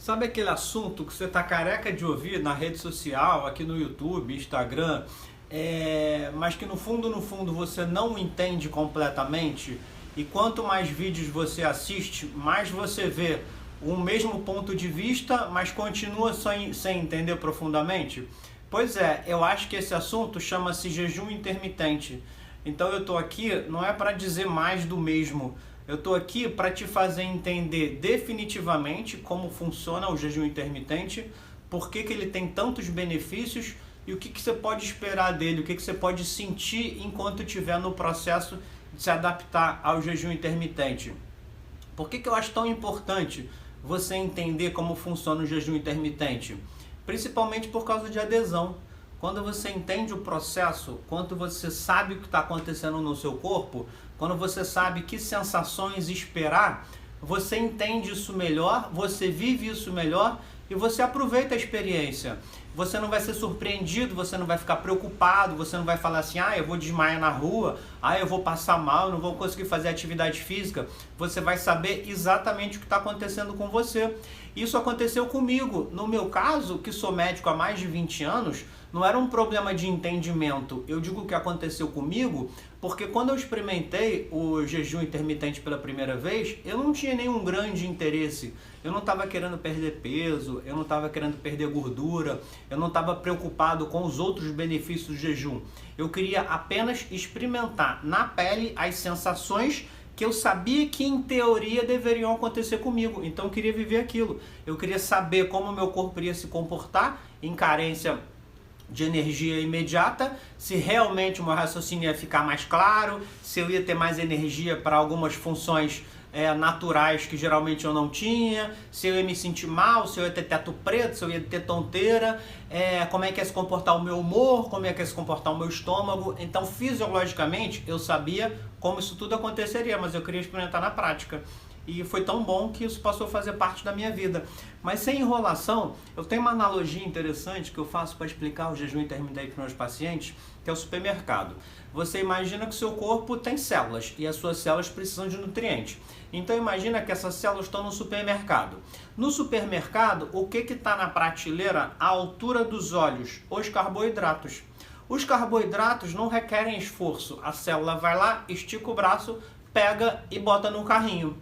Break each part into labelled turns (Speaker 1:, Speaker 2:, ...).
Speaker 1: Sabe aquele assunto que você tá careca de ouvir na rede social, aqui no YouTube, Instagram, mas que no fundo você não entende completamente? E quanto mais vídeos você assiste, mais você vê o mesmo ponto de vista, mas continua sem entender profundamente? Pois é, eu acho que esse assunto chama-se jejum intermitente. Então eu tô aqui não é para dizer mais do mesmo. Eu tô aqui para te fazer entender definitivamente como funciona o jejum intermitente, por que que ele tem tantos benefícios e o que que você pode esperar dele, o que que você pode sentir enquanto estiver no processo de se adaptar ao jejum intermitente. Por que que eu acho tão importante você entender como funciona o jejum intermitente? Principalmente por causa de adesão. Quando você entende o processo, quando você sabe o que está acontecendo no seu corpo, quando você sabe que sensações esperar, você entende isso melhor, você vive isso melhor e você aproveita a experiência. Você não vai ser surpreendido, você não vai ficar preocupado, você não vai falar assim, eu vou desmaiar na rua, eu vou passar mal, não vou conseguir fazer atividade física. Você vai saber exatamente o que está acontecendo com você. Isso aconteceu comigo. No meu caso, que sou médico há mais de 20 anos, não era um problema de entendimento. Eu digo que aconteceu comigo porque quando eu experimentei o jejum intermitente pela primeira vez, eu não tinha nenhum grande interesse. Eu não estava querendo perder peso, eu não estava querendo perder gordura, eu não estava preocupado com os outros benefícios do jejum. Eu queria apenas experimentar na pele as sensações que eu sabia que em teoria deveriam acontecer comigo. Então eu queria viver aquilo. Eu queria saber como o meu corpo iria se comportar em carência de energia imediata, se realmente o meu raciocínio ia ficar mais claro, se eu ia ter mais energia para algumas funções naturais que geralmente eu não tinha, se eu ia me sentir mal, se eu ia ter teto preto, se eu ia ter tonteira, como é que ia se comportar o meu humor, como é que ia se comportar o meu estômago. Então, fisiologicamente, eu sabia como isso tudo aconteceria, mas eu queria experimentar na prática. E foi tão bom que isso passou a fazer parte da minha vida. Mas sem enrolação, eu tenho uma analogia interessante que eu faço para explicar o jejum intermitente para os meus pacientes, que é o supermercado. Você imagina que o seu corpo tem células e as suas células precisam de nutrientes. Então imagina que essas células estão no supermercado. No supermercado, o que está na prateleira à altura dos olhos? Os carboidratos. Os carboidratos não requerem esforço. A célula vai lá, estica o braço, pega e bota no carrinho.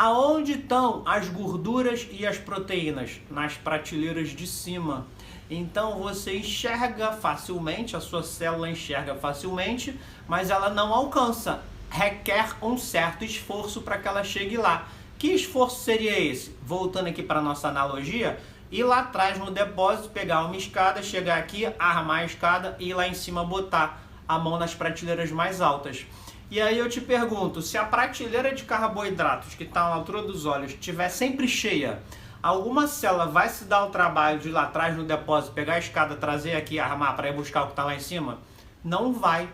Speaker 1: Aonde estão as gorduras e as proteínas? Nas prateleiras de cima. Então você enxerga facilmente, a sua célula enxerga facilmente, mas ela não alcança. Requer um certo esforço para que ela chegue lá. Que esforço seria esse? Voltando aqui para a nossa analogia, ir lá atrás no depósito, pegar uma escada, chegar aqui, armar a escada e ir lá em cima botar a mão nas prateleiras mais altas. E aí eu te pergunto, se a prateleira de carboidratos que está na altura dos olhos estiver sempre cheia, alguma célula vai se dar o trabalho de ir lá atrás no depósito, pegar a escada, trazer aqui e armar para ir buscar o que está lá em cima? Não vai.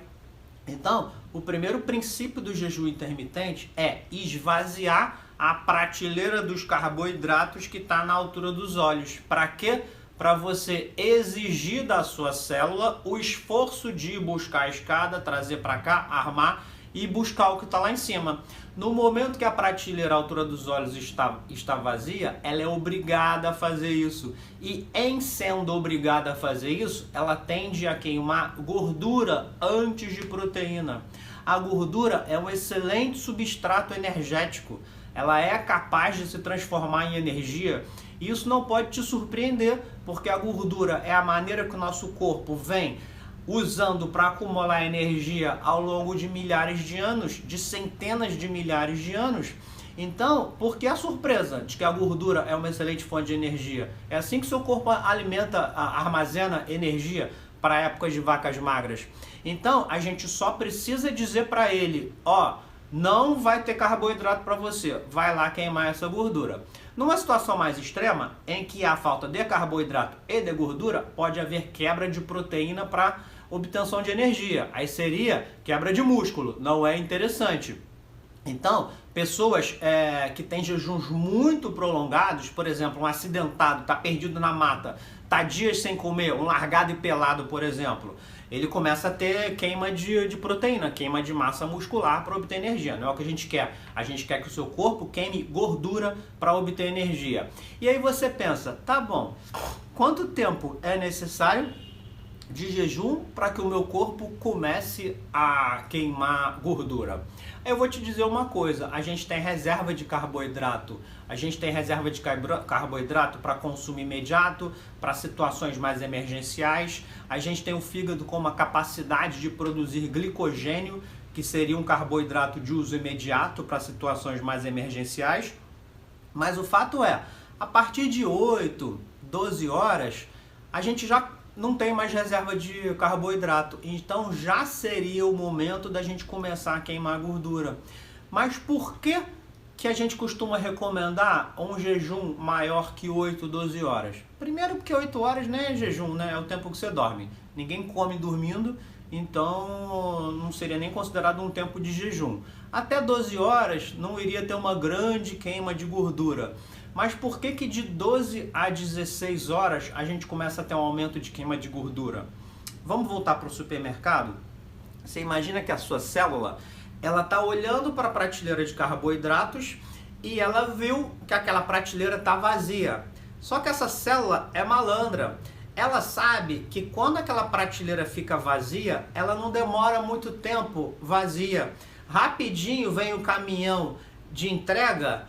Speaker 1: Então, o primeiro princípio do jejum intermitente é esvaziar a prateleira dos carboidratos que está na altura dos olhos. Para quê? Para você exigir da sua célula o esforço de ir buscar a escada, trazer para cá, armar e buscar o que está lá em cima. No momento que a prateleira à altura dos olhos está vazia, ela é obrigada a fazer isso. E em sendo obrigada a fazer isso, ela tende a queimar gordura antes de proteína. A gordura é um excelente substrato energético. Ela é capaz de se transformar em energia. E isso não pode te surpreender, porque a gordura é a maneira que o nosso corpo vem usando para acumular energia ao longo de milhares de anos, de centenas de milhares de anos. Então, por que a surpresa de que a gordura é uma excelente fonte de energia? É assim que seu corpo armazena energia para épocas de vacas magras. Então, a gente só precisa dizer para ele, não vai ter carboidrato para você, vai lá queimar essa gordura. Numa situação mais extrema, em que há falta de carboidrato e de gordura, pode haver quebra de proteína para obtenção de energia. Aí seria quebra de músculo, não é interessante. Então, pessoas que têm jejuns muito prolongados, por exemplo, um acidentado, está perdido na mata, está dias sem comer, um largado e pelado, por exemplo, ele começa a ter queima de proteína, queima de massa muscular para obter energia. Não é o que a gente quer. A gente quer que o seu corpo queime gordura para obter energia. E aí você pensa, tá bom, quanto tempo é necessário de jejum para que o meu corpo comece a queimar gordura? Eu vou te dizer uma coisa, a gente tem reserva de carboidrato, para consumo imediato, para situações mais emergenciais, a gente tem o fígado com uma capacidade de produzir glicogênio, que seria um carboidrato de uso imediato para situações mais emergenciais, mas o fato é, a partir de 8, 12 horas, a gente já não tem mais reserva de carboidrato, então já seria o momento da gente começar a queimar gordura. Mas por que a gente costuma recomendar um jejum maior que 8, 12 horas? Primeiro porque 8 horas não é jejum, né? É o tempo que você dorme. Ninguém come dormindo, então não seria nem considerado um tempo de jejum. Até 12 horas não iria ter uma grande queima de gordura. Mas por que de 12 a 16 horas a gente começa a ter um aumento de queima de gordura? Vamos voltar para o supermercado? Você imagina que a sua célula, ela está olhando para a prateleira de carboidratos e ela viu que aquela prateleira está vazia. Só que essa célula é malandra. Ela sabe que quando aquela prateleira fica vazia, ela não demora muito tempo vazia. Rapidinho vem o caminhão de entrega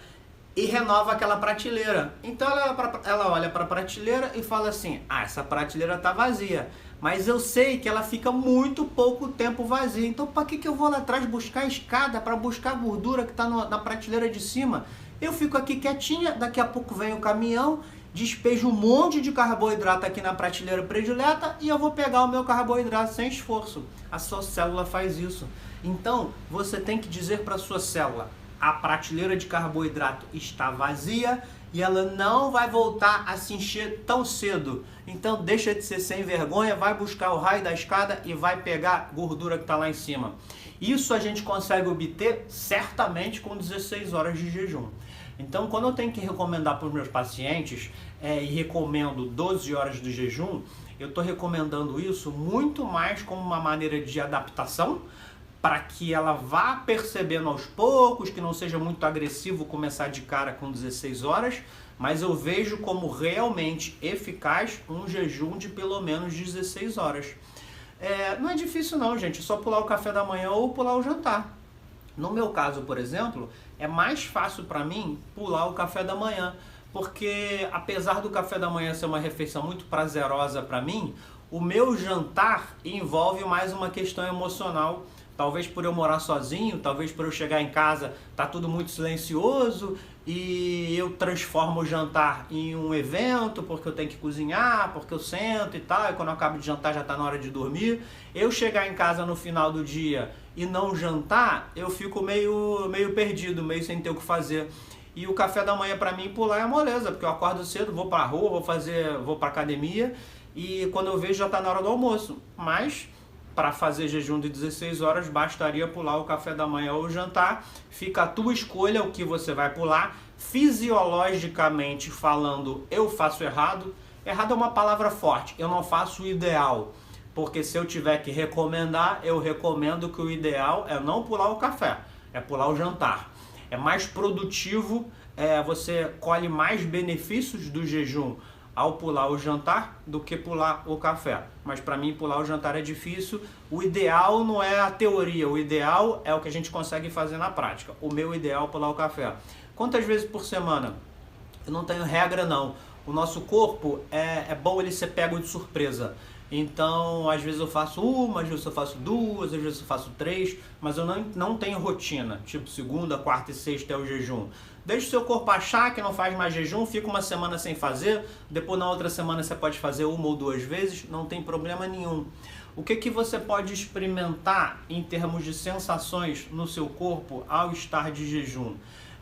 Speaker 1: e renova aquela prateleira. Então ela olha para a prateleira e fala assim, essa prateleira está vazia, mas eu sei que ela fica muito pouco tempo vazia, então para que eu vou lá atrás buscar a escada para buscar a gordura que está na prateleira de cima? Eu fico aqui quietinha, daqui a pouco vem o caminhão, despeja um monte de carboidrato aqui na prateleira predileta e eu vou pegar o meu carboidrato sem esforço. A sua célula faz isso. Então você tem que dizer para a sua célula, a prateleira de carboidrato está vazia e ela não vai voltar a se encher tão cedo. Então deixa de ser sem vergonha, vai buscar o raio da escada e vai pegar a gordura que está lá em cima. Isso a gente consegue obter certamente com 16 horas de jejum. Então quando eu tenho que recomendar para os meus pacientes e recomendo 12 horas de jejum, eu estou recomendando isso muito mais como uma maneira de adaptação, para que ela vá percebendo aos poucos, que não seja muito agressivo começar de cara com 16 horas, mas eu vejo como realmente eficaz um jejum de pelo menos 16 horas. Não é difícil não, gente, é só pular o café da manhã ou pular o jantar. No meu caso, por exemplo, é mais fácil para mim pular o café da manhã, porque apesar do café da manhã ser uma refeição muito prazerosa para mim, o meu jantar envolve mais uma questão emocional. Talvez por eu morar sozinho, talvez por eu chegar em casa, tá tudo muito silencioso e eu transformo o jantar em um evento, porque eu tenho que cozinhar, porque eu sento e tal, e quando eu acabo de jantar já tá na hora de dormir. Eu chegar em casa no final do dia e não jantar, eu fico meio perdido, meio sem ter o que fazer. E o café da manhã para mim pular é moleza, porque eu acordo cedo, vou pra rua, vou pra academia e quando eu vejo já tá na hora do almoço. Mas para fazer jejum de 16 horas, bastaria pular o café da manhã ou o jantar. Fica a tua escolha o que você vai pular. Fisiologicamente falando, eu faço errado. Errado é uma palavra forte, eu não faço o ideal. Porque se eu tiver que recomendar, eu recomendo que o ideal é não pular o café, é pular o jantar. É mais produtivo, você colhe mais benefícios do jejum ao pular o jantar do que pular o café. Mas para mim pular o jantar é difícil. O ideal não é a teoria, o ideal é o que a gente consegue fazer na prática. O meu ideal é pular o café. Quantas vezes por semana? Eu não tenho regra não. O nosso corpo é bom ele ser pego de surpresa. Então, às vezes eu faço uma, às vezes eu faço duas, às vezes eu faço três, mas eu não tenho rotina, tipo segunda, quarta e sexta é o jejum. Deixa o seu corpo achar que não faz mais jejum, fica uma semana sem fazer, depois na outra semana você pode fazer uma ou duas vezes, não tem problema nenhum. O que você pode experimentar em termos de sensações no seu corpo ao estar de jejum?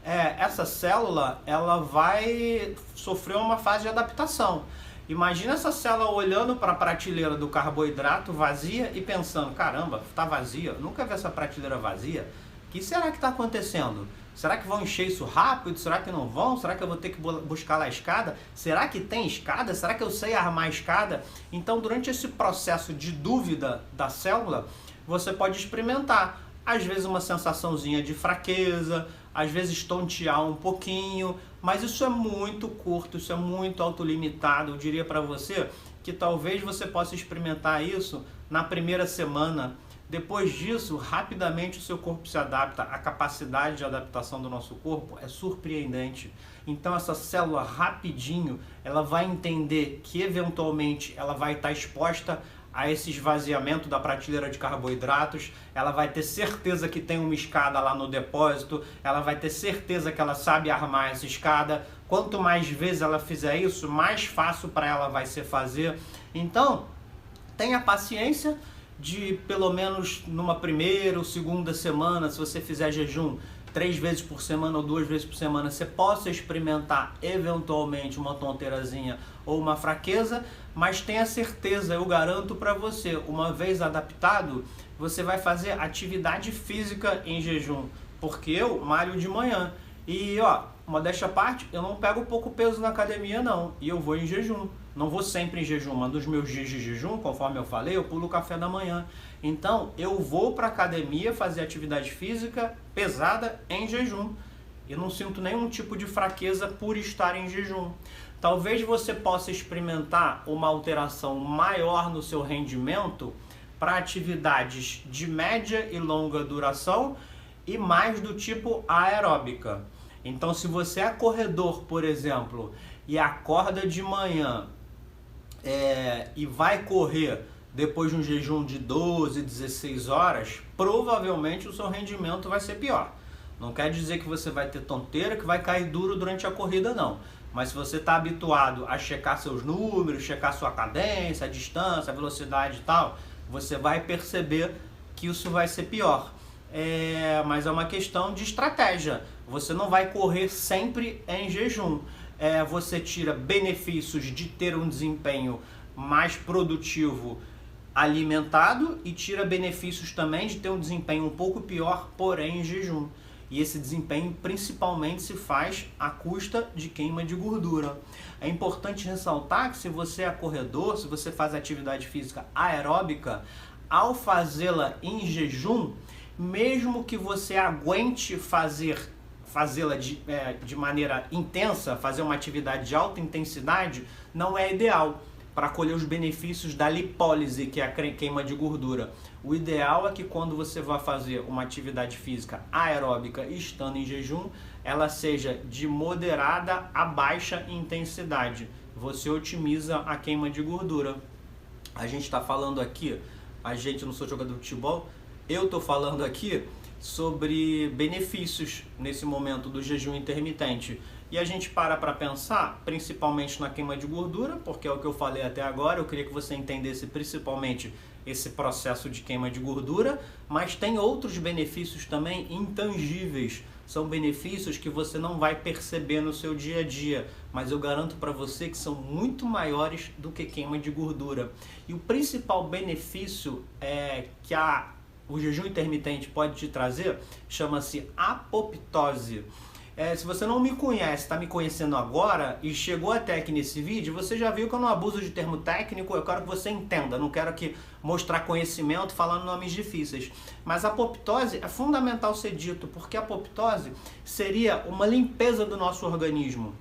Speaker 1: Essa célula, ela vai sofrer uma fase de adaptação. Imagina essa célula olhando para a prateleira do carboidrato vazia e pensando, caramba, está vazia, nunca vi essa prateleira vazia, o que será que está acontecendo? Será que vão encher isso rápido? Será que não vão? Será que eu vou ter que buscar lá a escada? Será que tem escada? Será que eu sei armar a escada? Então, durante esse processo de dúvida da célula, você pode experimentar. Às vezes uma sensaçãozinha de fraqueza, às vezes tontear um pouquinho, mas isso é muito curto, isso é muito autolimitado. Eu diria para você que talvez você possa experimentar isso na primeira semana. Depois disso, rapidamente o seu corpo se adapta. A capacidade de adaptação do nosso corpo é surpreendente. Então essa célula rapidinho, ela vai entender que eventualmente ela vai estar exposta a esse esvaziamento da prateleira de carboidratos, ela vai ter certeza que tem uma escada lá no depósito, ela vai ter certeza que ela sabe armar essa escada. Quanto mais vezes ela fizer isso, mais fácil para ela vai ser fazer. Então, tenha paciência de pelo menos numa primeira ou segunda semana, se você fizer jejum 3 vezes por semana ou 2 vezes por semana, você possa experimentar eventualmente uma tonteirazinha ou uma fraqueza, mas tenha certeza, eu garanto para você, uma vez adaptado, você vai fazer atividade física em jejum, porque eu malho de manhã e modéstia à parte, eu não pego pouco peso na academia não, e eu vou em jejum. Não vou sempre em jejum, mas nos meus dias de jejum, conforme eu falei, eu pulo o café da manhã. Então, eu vou para a academia fazer atividade física pesada em jejum. E não sinto nenhum tipo de fraqueza por estar em jejum. Talvez você possa experimentar uma alteração maior no seu rendimento para atividades de média e longa duração e mais do tipo aeróbica. Então, se você é corredor, por exemplo, e acorda de manhã e vai correr depois de um jejum de 12, 16 horas, provavelmente o seu rendimento vai ser pior. Não quer dizer que você vai ter tonteira, que vai cair duro durante a corrida, não. Mas se você está habituado a checar seus números, checar sua cadência, a distância, a velocidade e tal, você vai perceber que isso vai ser pior. Mas é uma questão de estratégia. Você não vai correr sempre em jejum. Você tira benefícios de ter um desempenho mais produtivo alimentado e tira benefícios também de ter um desempenho um pouco pior, porém em jejum. E esse desempenho principalmente se faz à custa de queima de gordura. É importante ressaltar que se você é corredor, se você faz atividade física aeróbica, ao fazê-la em jejum, mesmo que você aguente fazê-la de maneira intensa, fazer uma atividade de alta intensidade, não é ideal para colher os benefícios da lipólise, que é a queima de gordura. O ideal é que quando você vai fazer uma atividade física aeróbica estando em jejum, ela seja de moderada a baixa intensidade. Você otimiza a queima de gordura. A gente está falando aqui, não sou jogador de futebol, eu estou falando aqui sobre benefícios nesse momento do jejum intermitente. E a gente para pensar principalmente na queima de gordura, porque é o que eu falei até agora. Eu queria que você entendesse principalmente esse processo de queima de gordura, mas tem outros benefícios também intangíveis. São benefícios que você não vai perceber no seu dia a dia, mas eu garanto para você que são muito maiores do que queima de gordura. E o principal benefício que o jejum intermitente pode te trazer chama-se apoptose. Se você não me conhece, está me conhecendo agora e chegou até aqui nesse vídeo, você já viu que eu não abuso de termo técnico, eu quero que você entenda, não quero aqui mostrar conhecimento falando nomes difíceis. Mas a apoptose é fundamental ser dito, porque a apoptose seria uma limpeza do nosso organismo.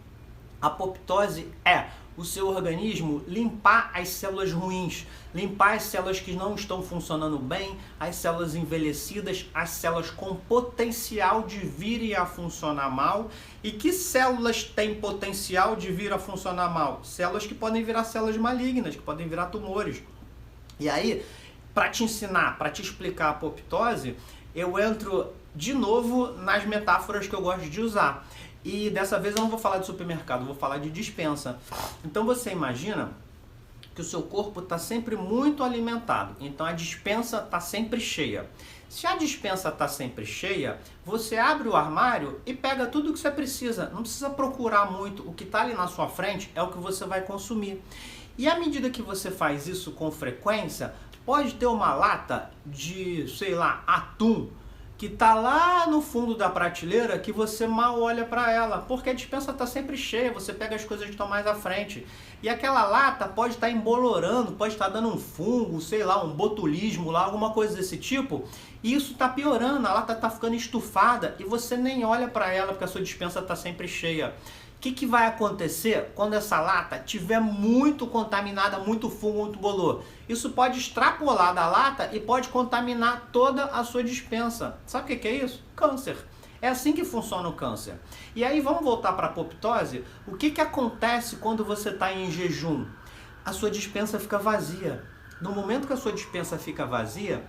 Speaker 1: A apoptose é o seu organismo limpar as células ruins, limpar as células que não estão funcionando bem, as células envelhecidas, as células com potencial de virem a funcionar mal. E que células têm potencial de vir a funcionar mal? Células que podem virar células malignas, que podem virar tumores. E aí, para te ensinar, para te explicar a apoptose, eu entro de novo nas metáforas que eu gosto de usar. E dessa vez eu não vou falar de supermercado, eu vou falar de despensa. Então você imagina que o seu corpo está sempre muito alimentado, então a despensa está sempre cheia. Se a despensa está sempre cheia, você abre o armário e pega tudo o que você precisa. Não precisa procurar muito, o que está ali na sua frente é o que você vai consumir. E à medida que você faz isso com frequência, pode ter uma lata de, sei lá, atum, que tá lá no fundo da prateleira que você mal olha para ela, porque a despensa tá sempre cheia, você pega as coisas que estão mais à frente. E aquela lata pode estar embolorando, pode estar dando um fungo, sei lá, um botulismo lá, alguma coisa desse tipo. E isso tá piorando, a lata tá ficando estufada e você nem olha para ela porque a sua despensa tá sempre cheia. O que vai acontecer quando essa lata tiver muito contaminada, muito fungo, muito bolor? Isso pode extrapolar da lata e pode contaminar toda a sua despensa. Sabe o que é isso? Câncer. É assim que funciona o câncer. E aí vamos voltar para a apoptose. O que acontece quando você está em jejum? A sua despensa fica vazia. No momento que a sua despensa fica vazia,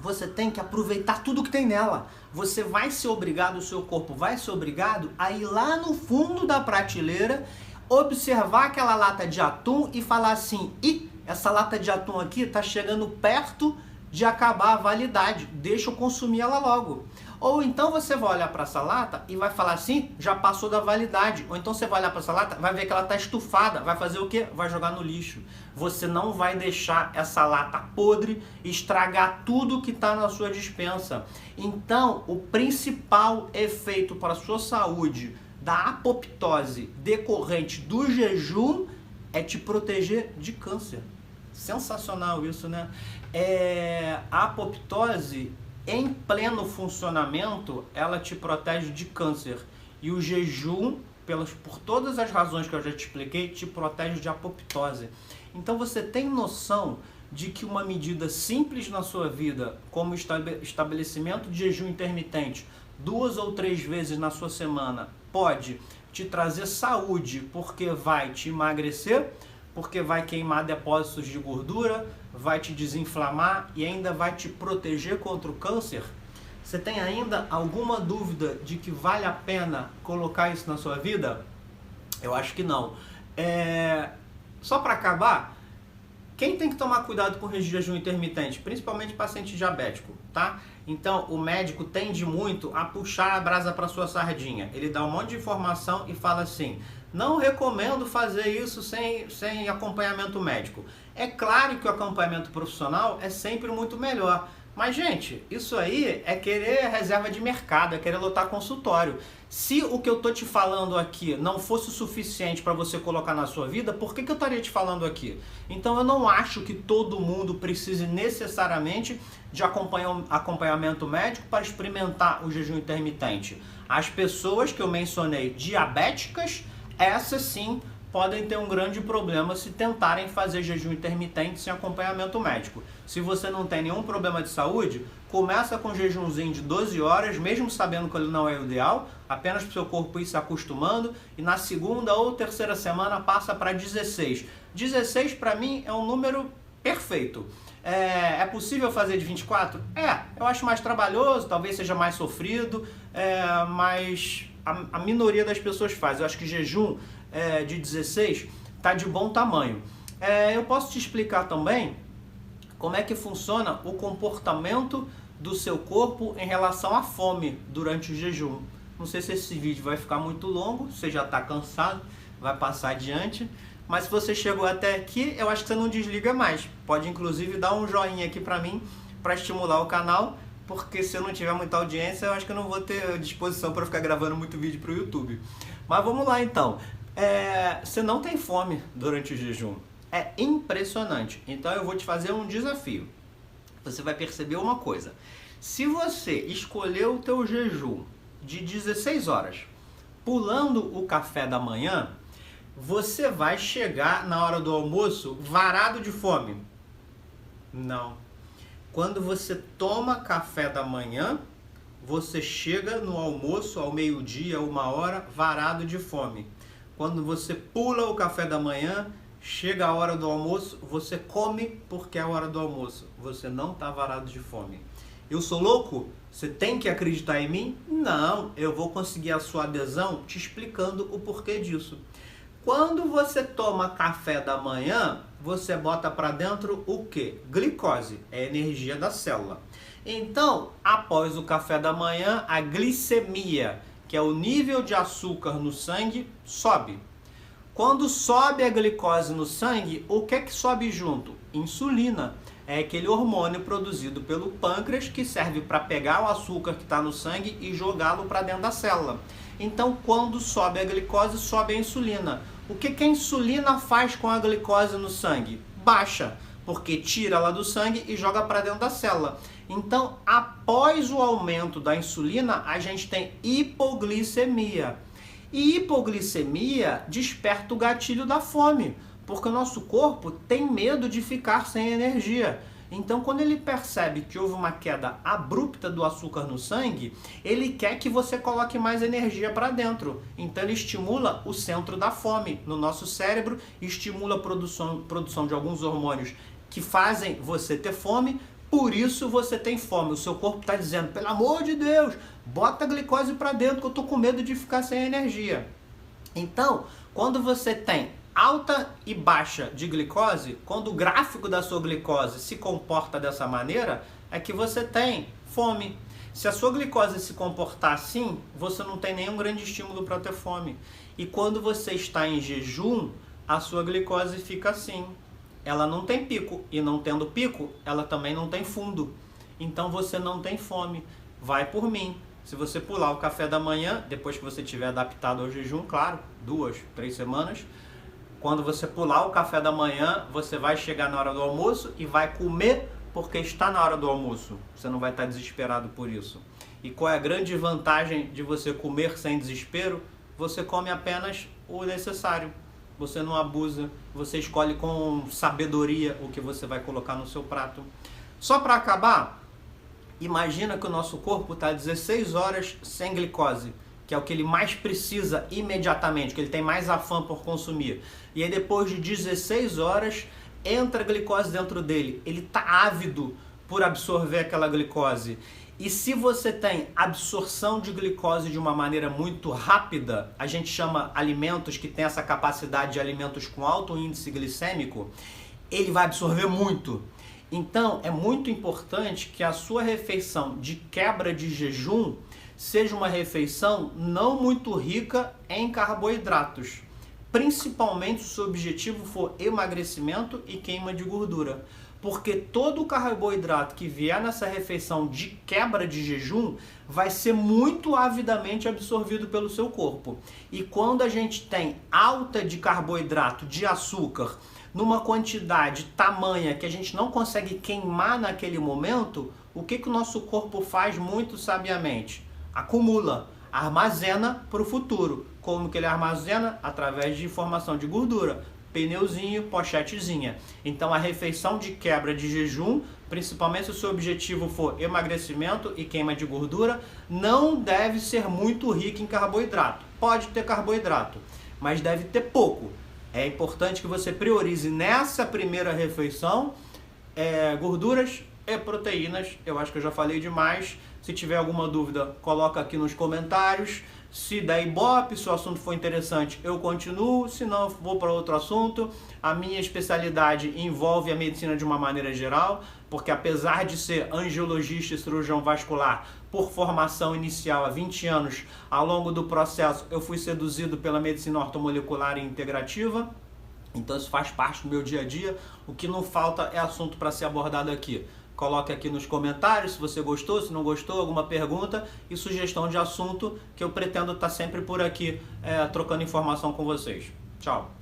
Speaker 1: você tem que aproveitar tudo que tem nela. Você vai ser obrigado, o seu corpo vai ser obrigado a ir lá no fundo da prateleira, observar aquela lata de atum e falar assim: ih, essa lata de atum aqui está chegando perto de acabar a validade, deixa eu consumir ela logo. Ou então você vai olhar para essa lata e vai falar assim: já passou da validade. Ou então você vai olhar para essa lata, vai ver que ela está estufada, vai fazer o quê? Vai jogar no lixo. Você não vai deixar essa lata podre estragar tudo que está na sua despensa. Então, o principal efeito para a sua saúde da apoptose decorrente do jejum é te proteger de câncer. Sensacional isso, né? A apoptose, em pleno funcionamento, ela te protege de câncer. E o jejum, por todas as razões que eu já te expliquei, te protege de apoptose. Então você tem noção de que uma medida simples na sua vida, como estabelecimento de jejum intermitente 2 ou 3 vezes na sua semana, pode te trazer saúde, porque vai te emagrecer, porque vai queimar depósitos de gordura, vai te desinflamar e ainda vai te proteger contra o câncer? Você tem ainda alguma dúvida de que vale a pena colocar isso na sua vida? Eu acho que não. Só para acabar, quem tem que tomar cuidado com o jejum intermitente? Principalmente paciente diabético, tá? Então, o médico tende muito a puxar a brasa para sua sardinha. Ele dá um monte de informação e fala assim: não recomendo fazer isso sem acompanhamento médico. É claro que o acompanhamento profissional é sempre muito melhor. Mas, gente, isso aí é querer reserva de mercado, é querer lotar consultório. Se o que eu tô te falando aqui não fosse o suficiente para você colocar na sua vida, por que eu estaria te falando aqui? Então, eu não acho que todo mundo precise necessariamente de acompanhamento médico para experimentar o jejum intermitente. As pessoas que eu mencionei diabéticas, essas sim podem ter um grande problema se tentarem fazer jejum intermitente sem acompanhamento médico. Se você não tem nenhum problema de saúde, começa com um jejumzinho de 12 horas, mesmo sabendo que ele não é o ideal, apenas para o seu corpo ir se acostumando, e na segunda ou terceira semana passa para 16. 16 para mim é um número perfeito. É possível fazer de 24? Eu acho mais trabalhoso, talvez seja mais sofrido, mas a minoria das pessoas faz. Eu acho que jejum de 16 tá de bom tamanho. Eu posso te explicar também como é que funciona o comportamento do seu corpo em relação à fome durante o jejum. Não sei se esse vídeo vai ficar muito longo, você já está cansado, vai passar adiante. Mas se você chegou até aqui, eu acho que você não desliga mais. Pode inclusive dar um joinha aqui para mim, para estimular o canal, porque se eu não tiver muita audiência, eu acho que eu não vou ter disposição para ficar gravando muito vídeo para o YouTube. Mas vamos lá então. Você não tem fome durante o jejum. É impressionante. Então eu vou te fazer um desafio. Você vai perceber uma coisa. Se você escolher o teu jejum de 16 horas, pulando o café da manhã, você vai chegar na hora do almoço varado de fome? Não. Quando você toma café da manhã, você chega no almoço ao meio-dia, 1h, varado de fome. Quando você pula o café da manhã, chega a hora do almoço, você come porque é a hora do almoço. Você não está varado de fome. Eu sou louco? Você tem que acreditar em mim? Não, eu vou conseguir a sua adesão te explicando o porquê disso. Quando você toma café da manhã, você bota para dentro o quê? Glicose, é a energia da célula. Então, após o café da manhã, a glicemia, que é o nível de açúcar no sangue, sobe. Quando sobe a glicose no sangue, o que é que sobe junto? Insulina. é aquele hormônio produzido pelo pâncreas que serve para pegar o açúcar que está no sangue e jogá-lo para dentro da célula. Então, quando sobe a glicose, sobe a insulina. O que a insulina faz com a glicose no sangue? Baixa, porque tira ela do sangue e joga para dentro da célula. Então, após o aumento da insulina, a gente tem hipoglicemia. E hipoglicemia desperta o gatilho da fome, porque o nosso corpo tem medo de ficar sem energia. Então, quando ele percebe que houve uma queda abrupta do açúcar no sangue, ele quer que você coloque mais energia para dentro. Então, ele estimula o centro da fome no nosso cérebro, estimula a produção de alguns hormônios que fazem você ter fome. Por isso você tem fome. O seu corpo está dizendo, pelo amor de Deus, bota a glicose para dentro que eu estou com medo de ficar sem energia. Então, quando você tem alta e baixa de glicose, quando o gráfico da sua glicose se comporta dessa maneira, é que você tem fome. Se a sua glicose se comportar assim, você não tem nenhum grande estímulo para ter fome. E quando você está em jejum, a sua glicose fica assim. Ela não tem pico, e não tendo pico, ela também não tem fundo. Então você não tem fome. Vai por mim. Se você pular o café da manhã, depois que você tiver adaptado ao jejum, claro, 2, 3 semanas, quando você pular o café da manhã, você vai chegar na hora do almoço e vai comer porque está na hora do almoço. Você não vai estar desesperado por isso. E qual é a grande vantagem de você comer sem desespero? Você come apenas o necessário. Você não abusa, você escolhe com sabedoria o que você vai colocar no seu prato. Só para acabar, imagina que o nosso corpo está 16 horas sem glicose, que é o que ele mais precisa imediatamente, que ele tem mais afã por consumir. E aí depois de 16 horas, entra a glicose dentro dele. Ele está ávido por absorver aquela glicose. E se você tem absorção de glicose de uma maneira muito rápida, a gente chama alimentos que têm essa capacidade de alimentos com alto índice glicêmico, ele vai absorver muito. Então, é muito importante que a sua refeição de quebra de jejum seja uma refeição não muito rica em carboidratos, principalmente se o objetivo for emagrecimento e queima de gordura. Porque todo o carboidrato que vier nessa refeição de quebra de jejum vai ser muito avidamente absorvido pelo seu corpo. E quando a gente tem alta de carboidrato, de açúcar, numa quantidade tamanha que a gente não consegue queimar naquele momento, o que o nosso corpo faz muito sabiamente? Acumula, armazena para o futuro. Como que ele armazena? Através de formação de gordura. Pneuzinho, pochetezinha. Então a refeição de quebra de jejum, principalmente se o seu objetivo for emagrecimento e queima de gordura, não deve ser muito rica em carboidrato. Pode ter carboidrato, mas deve ter pouco. É importante que você priorize nessa primeira refeição gorduras e proteínas. Eu acho que eu já falei demais. Se tiver alguma dúvida, coloca aqui nos comentários. Se der ibope, se o assunto for interessante, eu continuo, se não, vou para outro assunto. A minha especialidade envolve a medicina de uma maneira geral, porque apesar de ser angiologista e cirurgião vascular por formação inicial há 20 anos, ao longo do processo eu fui seduzido pela medicina ortomolecular e integrativa, então isso faz parte do meu dia a dia. O que não falta é assunto para ser abordado aqui. Coloque aqui nos comentários se você gostou, se não gostou, alguma pergunta e sugestão de assunto, que eu pretendo estar sempre por aqui trocando informação com vocês. Tchau!